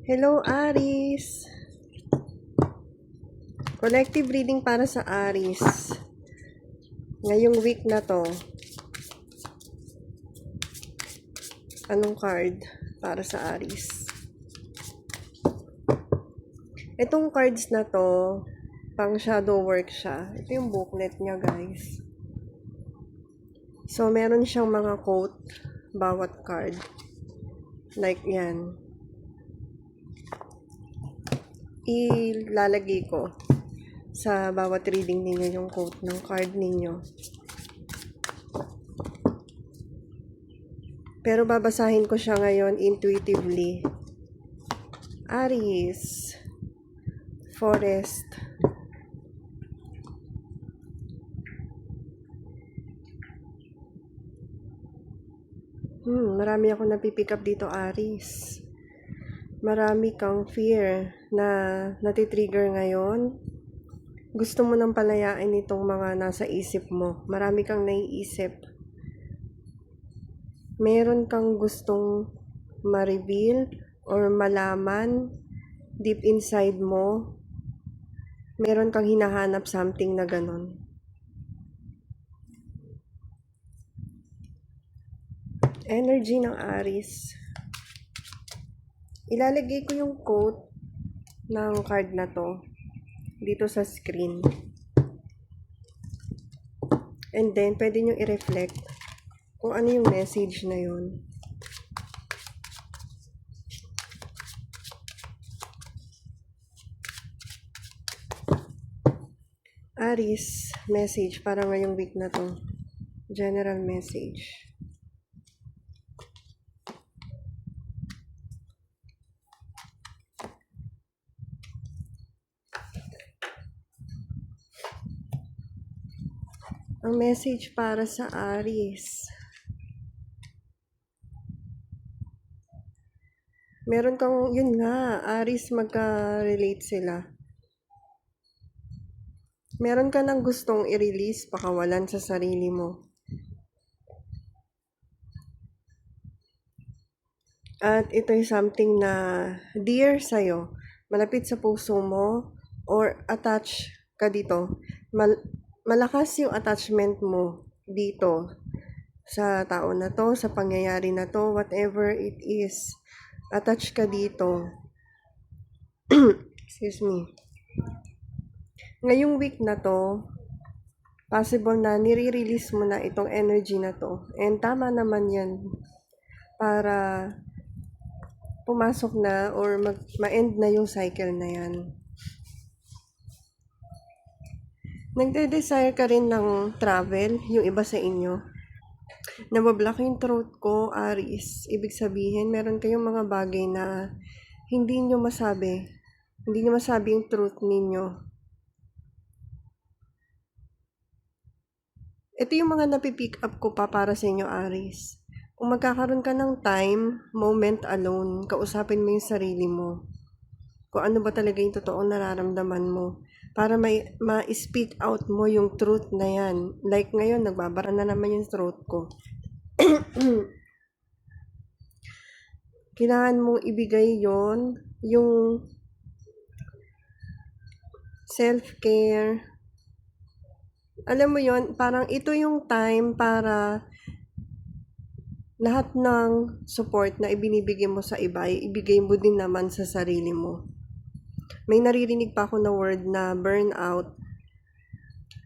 Hello, Aries! Collective reading para sa Aries. Ngayong week na to. Anong card para sa Aries? Itong cards na to, pang shadow work siya. Ito yung booklet niya, guys. So, meron siyang mga quote bawat card. Like yan. Ilalagay ko sa bawat reading ninyo yung quote ng card ninyo. Pero babasahin ko siya ngayon intuitively. Aries, Forest, marami ako napipick up dito, Aries. Marami kang fear na natitrigger ngayon. Gusto mo nang palayain itong mga nasa isip mo. Marami kang naiisip. Meron kang gustong ma-reveal or malaman deep inside mo. Meron kang hinahanap something na ganon. Energy ng Aries. Ilalagay ko yung quote ng card na to dito sa screen. And then, pwede nyo i-reflect kung ano yung message na yun. Aries, message para ngayong week na to. General message. Ang message para sa Aries. Meron kang, yun nga, Aries, magka-relate sila. Meron ka nang gustong i-release, pakawalan sa sarili mo. At ito'y something na dear sa'yo, malapit sa puso mo, or attach ka dito. Malakas yung attachment mo dito sa tao na to, sa pangyayari na to, whatever it is. Attach ka dito. Excuse me. Ngayong week na to, possible na nire-release mo na itong energy na to. And tama naman yan para pumasok na or ma-end na yung cycle na yan. Nagde-desire ka rin ng travel, yung iba sa inyo. Nabablock yung throat ko, Aries. Ibig sabihin, meron kayong mga bagay na hindi nyo masabi. Hindi nyo masabi yung truth ninyo. Ito yung mga napipick up ko pa para sa inyo, Aries. Kung magkakaroon ka ng time, moment alone, kausapin mo yung sarili mo. Kung ano ba talaga yung totoong nararamdaman mo. Para ma-speak out mo yung truth na yan. Like ngayon, nagbabara na naman yung throat ko. Kailangan mong ibigay yon, yung self-care. Alam mo yon, parang ito yung time para lahat ng support na ibinibigay mo sa iba, ibigay mo din naman sa sarili mo. May naririnig pa ako na word na burnout.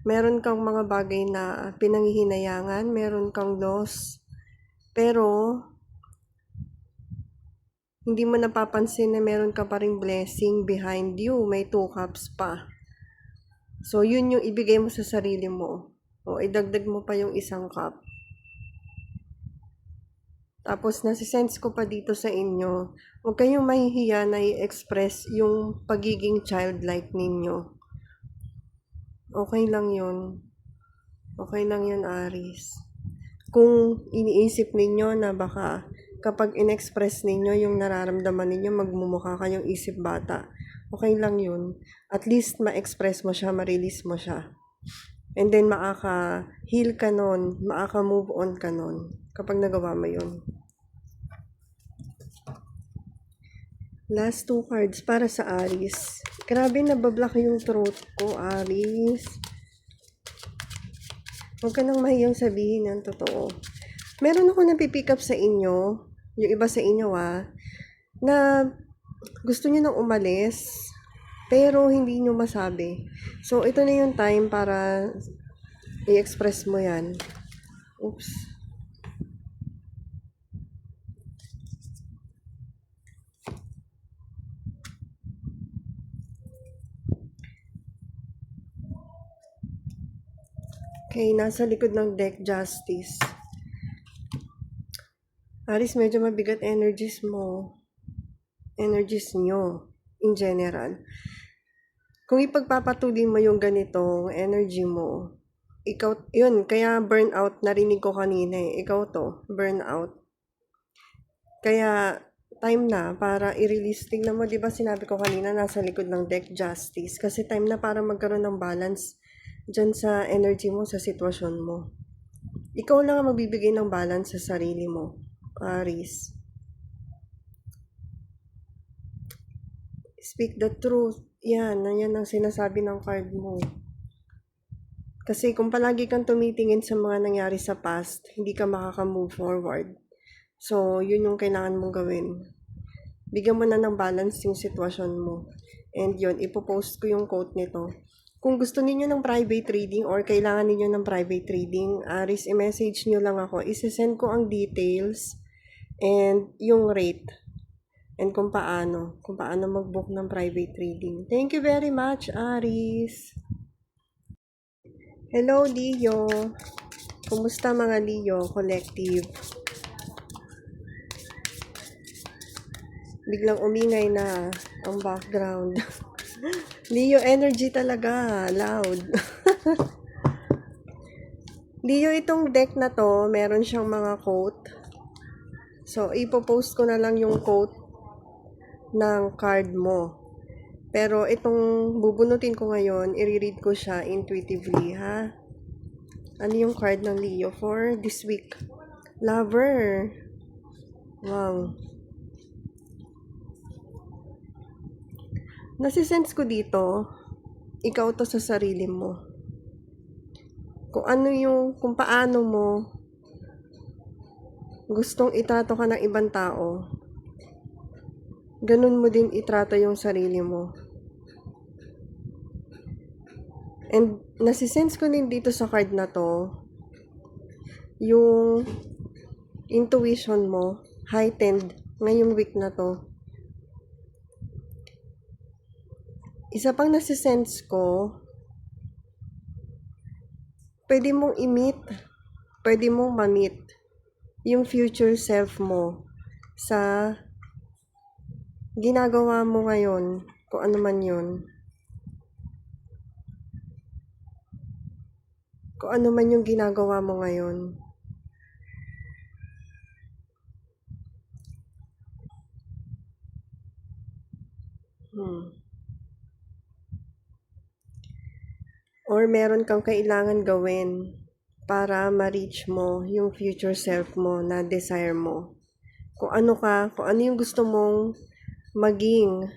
Meron kang mga bagay na pinanghihinayangan, meron kang loss, pero hindi mo napapansin na meron ka pa ring blessing behind you. May 2 cups pa. So, yun yung ibigay mo sa sarili mo. O, idagdag mo pa yung 1 cup. Tapos, nasisense ko pa dito sa inyo, huwag kayong mahihiya na i-express yung pagiging childlike ninyo. Okay lang yun. Okay lang yun, Aries. Kung iniisip ninyo na baka kapag in-express ninyo yung nararamdaman ninyo, magmumukha kayong isip bata. Okay lang yun. At least ma-express mo siya, ma-release mo siya. And then makaka-heal ka nun, makaka-move on ka nun kapag nagawa mo yun. Last two cards para sa Aries. Grabe, nabablock yung throat ko, Aries. Huwag ka nang mahiyang sabihin ng totoo. Meron ako napipick up sa inyo, yung iba sa inyo na gusto nyo nang umalis, pero hindi nyo masabi. So, ito na yung time para i-express mo yan. Oops. Okay, nasa likod ng deck, Justice. Aris, medyo mabigat energies mo. Energies nyo, in general. Kung ipagpapatuloy mo yung ganitong energy mo, ikaw, yun, kaya burnout, narinig ko kanina ikaw to, burnout. Kaya, time na para i-release. Tingnan mo, di ba sinabi ko kanina, nasa likod ng deck, Justice. Kasi time na para magkaroon ng balance dyan sa energy mo, sa sitwasyon mo. Ikaw lang ang magbibigay ng balance sa sarili mo, Aries. Speak the truth. Yan ang sinasabi ng card mo. Kasi kung palagi kang tumitingin sa mga nangyari sa past, hindi ka makaka-move forward. So, yun yung kailangan mong gawin. Bigyan mo na ng balance yung sitwasyon mo. And yun, ipopost ko yung quote nito. Kung gusto niyo ng private reading or kailangan niyo ng private reading, Aris, i-message niyo lang ako. Isesend ko ang details and yung rate and kung paano mag-book ng private reading. Thank you very much, Aris. Hello, Leo. Kumusta mga Leo Collective? Biglang umingay na ang background. Leo energy talaga, loud. Leo, itong deck na to, meron siyang mga quote. So, ipopost ko na lang yung quote ng card mo. Pero itong bubunutin ko ngayon, i-read ko siya intuitively, ha? Ano yung card ng Leo for this week? Lover. Wow. Nasisense ko dito, ikaw to sa sarili mo. Kung paano mo gustong itrato ka ng ibang tao, ganun mo din itrato yung sarili mo. And nasisense ko din dito sa card na to, yung intuition mo, heightened ngayong week na to. Isa pang nasisense ko, pwede mong pwede mong ma-meet yung future self mo sa ginagawa mo ngayon, kung ano man yun. Kung ano man yung ginagawa mo ngayon. Or meron kang kailangan gawin para ma-reach mo yung future self mo na desire mo. Kung ano yung gusto mong maging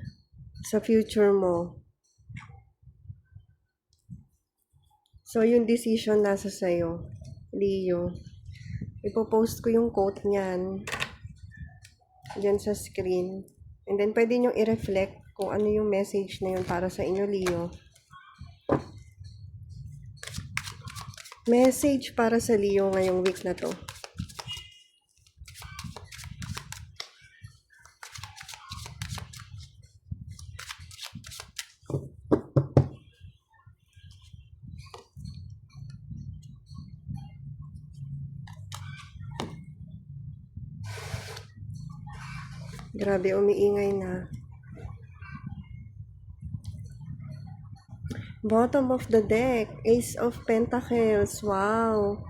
sa future mo. So, yung decision nasa sa'yo, Leo. Ipopost ko yung quote niyan dyan sa screen. And then, pwede nyo i-reflect kung ano yung message na yun para sa inyo, Leo. Message para sa Leo ngayong week na to. Grabe, umiingay na. Bottom of the deck, Ace of Pentacles. Wow.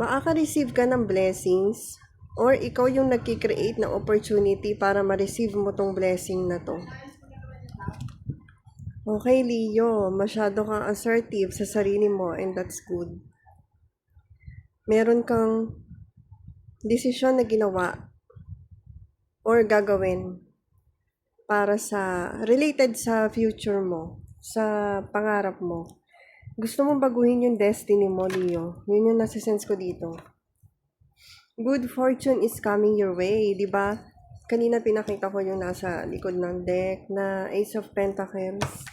Makaka-receive ka ng blessings or ikaw yung nagki-create ng opportunity para ma-receive mo tong blessing na to. Okay, Leo, masyado kang assertive sa sarili mo and that's good. Meron kang desisyon na ginawa or gagawin para sa, related sa future mo, sa pangarap mo. Gusto mong baguhin yung destiny mo, Leo. Yun yung nasa-sense ko dito. Good fortune is coming your way, di ba? Kanina pinakita ko yung nasa likod ng deck na Ace of Pentacles.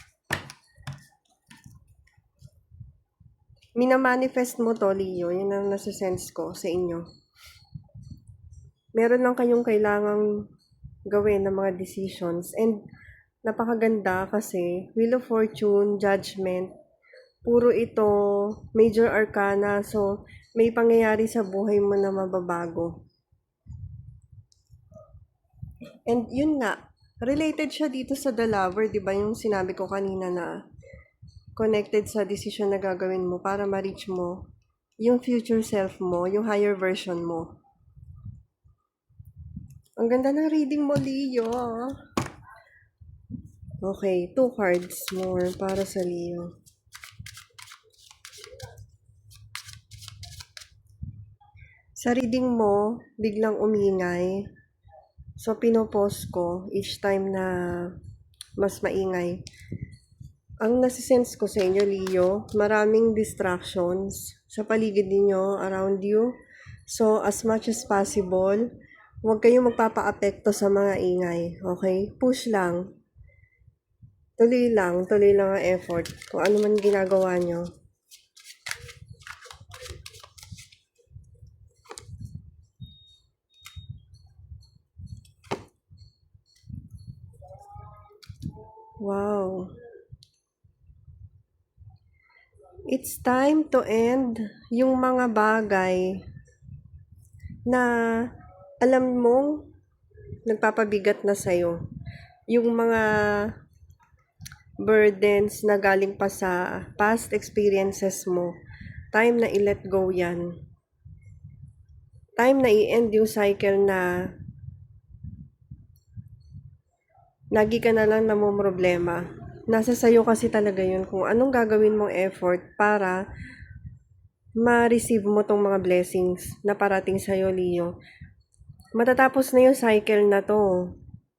Minamanifest mo to, Leo. Yun ang nasa-sense ko sa inyo. Meron lang kayong kailangang gawin ng mga decisions. And napakaganda kasi Wheel of Fortune, Judgment, puro ito major arcana. So, may pangyayari sa buhay mo na mababago. And yun nga, related siya dito sa The Lover, di ba? Yung sinabi ko kanina na connected sa decision na gagawin mo para ma-reach mo yung future self mo, yung higher version mo. Ang ganda ng reading mo, Leo. Okay, 2 cards more para sa Leo. Sa reading mo, biglang umingay. So, pinopost ko each time na mas maingay. Ang nasisense ko sa inyo, Leo, maraming distractions sa paligid ninyo, around you. So, as much as possible, huwag kayong magpapa-apekto sa mga ingay. Okay? Push lang. Tuloy lang ang effort. Kung ano man ginagawa nyo. Wow. It's time to end yung mga bagay na alam mong nagpapabigat na sa'yo. Yung mga burdens na galing pa sa past experiences mo. Time na i-let go yan. Time na i-end yung cycle na lagi ka na lang namumroblema. Nasa sayo kasi talaga yun kung anong gagawin mong effort para ma-receive mo tong mga blessings na parating sa'yo, Leo. Matatapos na yung cycle na to.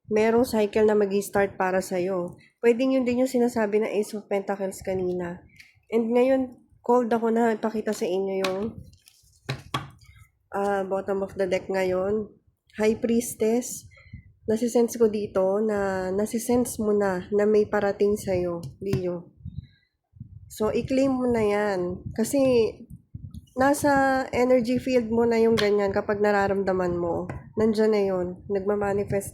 Merong cycle na mag-start para sa'yo. Pwedeng yun din yung sinasabi ng Ace of Pentacles kanina. And ngayon, called ako na ipakita sa inyo yung bottom of the deck ngayon. High Priestess. Nasisense ko dito na nasisense mo na may parating sa'yo, Leo. So, i-claim mo na yan. Kasi, nasa energy field mo na yung ganyan kapag nararamdaman mo. Nandyan na yun. Magmamanifest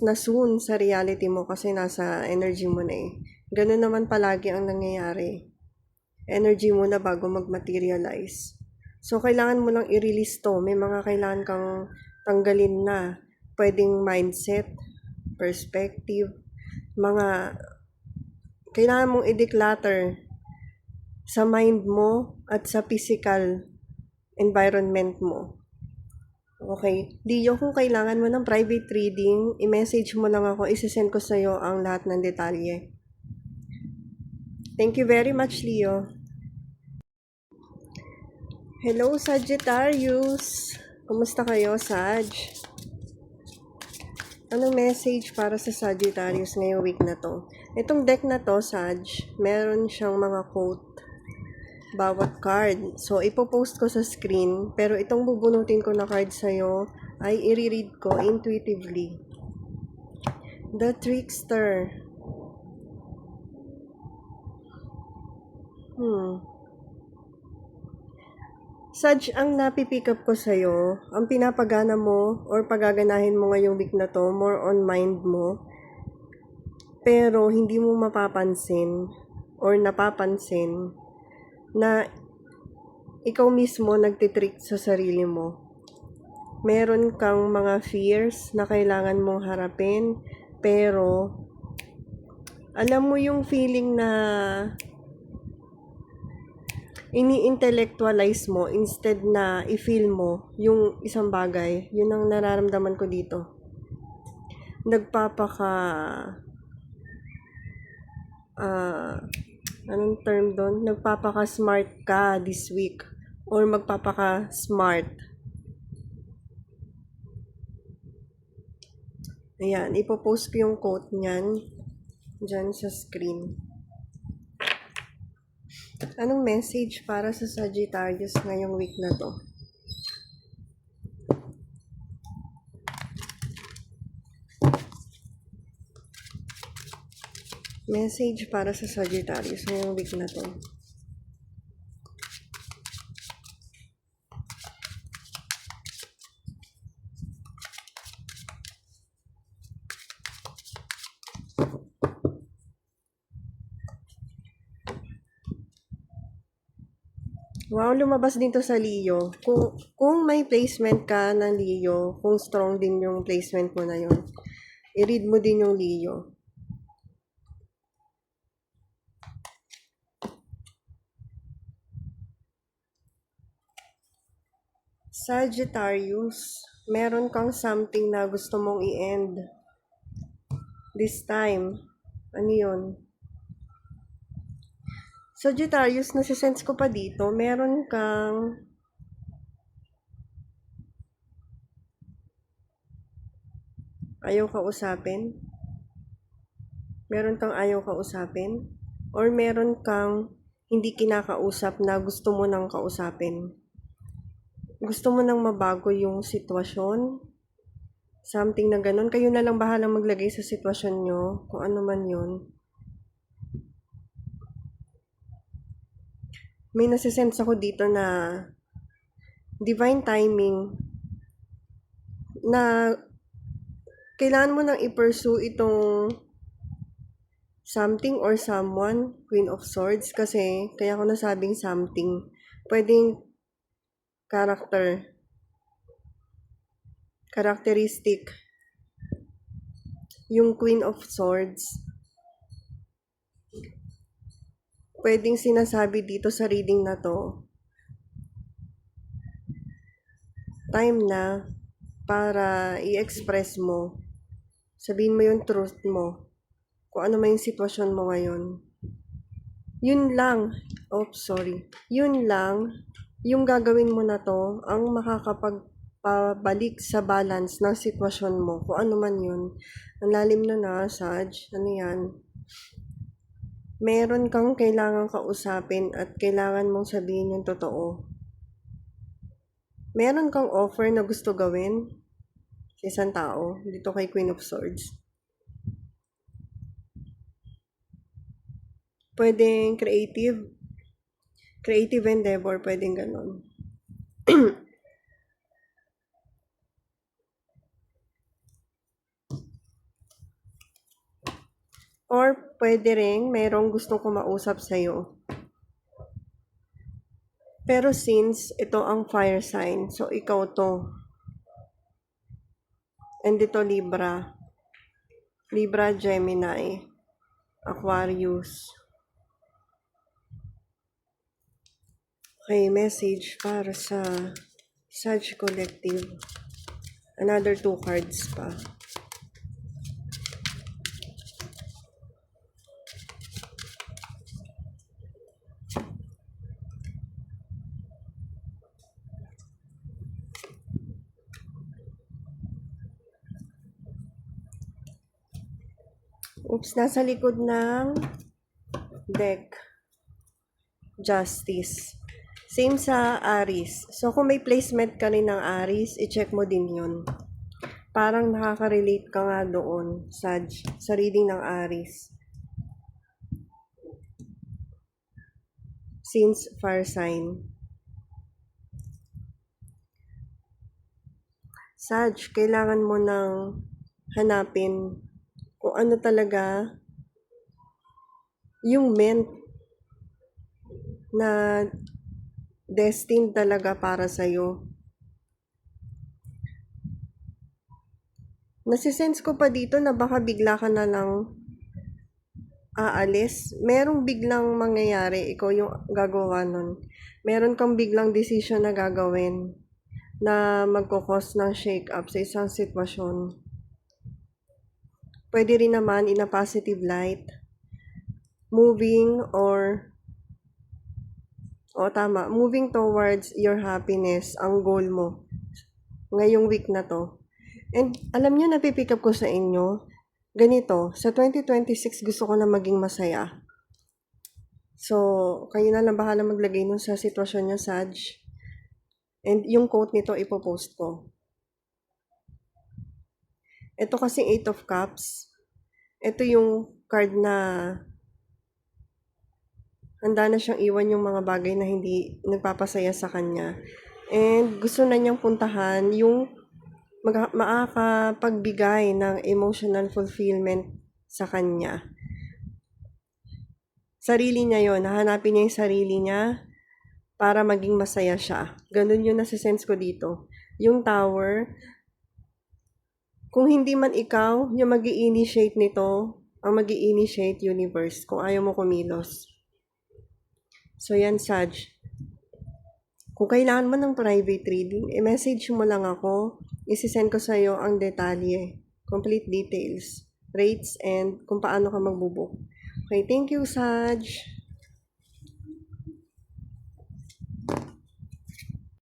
na soon sa reality mo kasi nasa energy mo na eh. Ganun naman palagi ang nangyayari. Energy mo na bago mag-materialize. So, kailangan mo lang i-release to. May mga kailangan kang tanggalin na. Pwedeng mindset, perspective, mga kailangan mong i-declutter sa mind mo at sa physical environment mo. Okay. Leo, kung kailangan mo ng private reading, i-message mo lang ako, isisend ko sa'yo ang lahat ng detalye. Thank you very much, Leo. Hello, Sagittarius. Kumusta kayo, Sag? Anong message para sa Sagittarius ngayong week na to? Itong deck na to, Sag, meron siyang mga quote bawat card. So, ipopost ko sa screen, pero itong bubunutin ko na card sa'yo ay i-read ko intuitively. The Trickster. Sag, ang napipick up ko sa'yo, ang pinapagana mo or pagaganahin mo ngayong week na to, more on mind mo, pero hindi mo mapapansin or napapansin na ikaw mismo nagtitrick sa sarili mo. Meron kang mga fears na kailangan mong harapin, pero alam mo yung feeling na ini-intellectualize mo instead na i-feel mo yung isang bagay. Yun ang nararamdaman ko dito. Anong term doon? Nagpapaka-smart ka this week or magpapaka-smart. Ayan, ipopost ko yung quote niyan dyan sa screen. Anong message para sa Sagittarius ngayong week na to? Message para sa Sagittarius ngayong week na to. Wow, lumabas dito sa Leo. Kung may placement ka ng Leo, kung strong din yung placement mo na yun, i-read mo din yung Leo. Sagittarius, meron kang something na gusto mong i-end. This time, ano yun? Sagittarius, nasisense ko pa dito, meron kang ayaw kausapin? Meron kang ayaw kausapin? Or meron kang hindi kinakausap na gusto mo nang kausapin? Gusto mo nang mabago yung sitwasyon? Something na ganun. Kayo na lang bahalang maglagay sa sitwasyon nyo, kung ano man yun. May nasisense ako dito na divine timing na kailangan mo nang i-pursue itong something or someone, Queen of Swords, kasi kaya ko nasabing something. Pwedeng characteristic. Yung Queen of Swords, pwedeng sinasabi dito sa reading na to, time na para i-express mo, sabihin mo yung truth mo, kung ano man yung sitwasyon mo ngayon. Yun lang, yun lang, yung gagawin mo na to, ang makakapagpabalik sa balance ng sitwasyon mo, kung ano man yun. Ang lalim na Sag, ano yan? Meron kang kailangan kausapin at kailangan mong sabihin yung totoo. Meron kang offer na gusto gawin sa isang tao, dito kay Queen of Swords. Pwedeng creative endeavor, pwedeng ganon. Or pwede rin merong gustong kumausap sa'yo. Pero since ito ang fire sign, so ikaw to. And ito Libra, Gemini, Aquarius. Okay, message para sa Sag Collective. Another 2 cards pa. Oops, nasa likod ng deck. Justice. Same sa Aries. So, kung may placement ka rin ng Aries, i-check mo din yun. Parang nakaka-relate ka nga doon, Sag, sa reading ng Aries. Since fire sign. Sag, kailangan mo nang hanapin kung ano talaga yung meant na destined talaga para sa'yo. Nasisense ko pa dito na baka bigla ka na lang aalis. Merong biglang mangyayari, ikaw yung gagawa nun. Meron kang biglang decision na gagawin na magkukos ng shake-up sa isang sitwasyon. Pwede rin naman in a positive light. Moving towards your happiness, ang goal mo ngayong week na to. And alam niyo, napipick up ko sa inyo, ganito, sa 2026 gusto ko na maging masaya. So, kayo na lang bahala maglagay nun sa sitwasyon niyo, Saj. And yung quote nito, ipopost ko. Ito kasi 8 of Cups. Ito yung card na handa na siyang iwan yung mga bagay na hindi nagpapasaya sa kanya. And gusto na niyang puntahan yung makakapagbigay ng emotional fulfillment sa kanya. Sarili niya yon, hahanapin niya yung sarili niya para maging masaya siya. Ganun yung nasisense ko dito. Yung Tower, kung hindi man ikaw yung mag-i-initiate nito, ang mag-i-initiate universe kung ayaw mo kumilos. So yan, Saj. Kung kailangan mo ng private reading, i-message mo lang ako. Isisend ko sa'yo ang detalye, complete details, rates, and kung paano ka magbubook. Okay, thank you, Saj.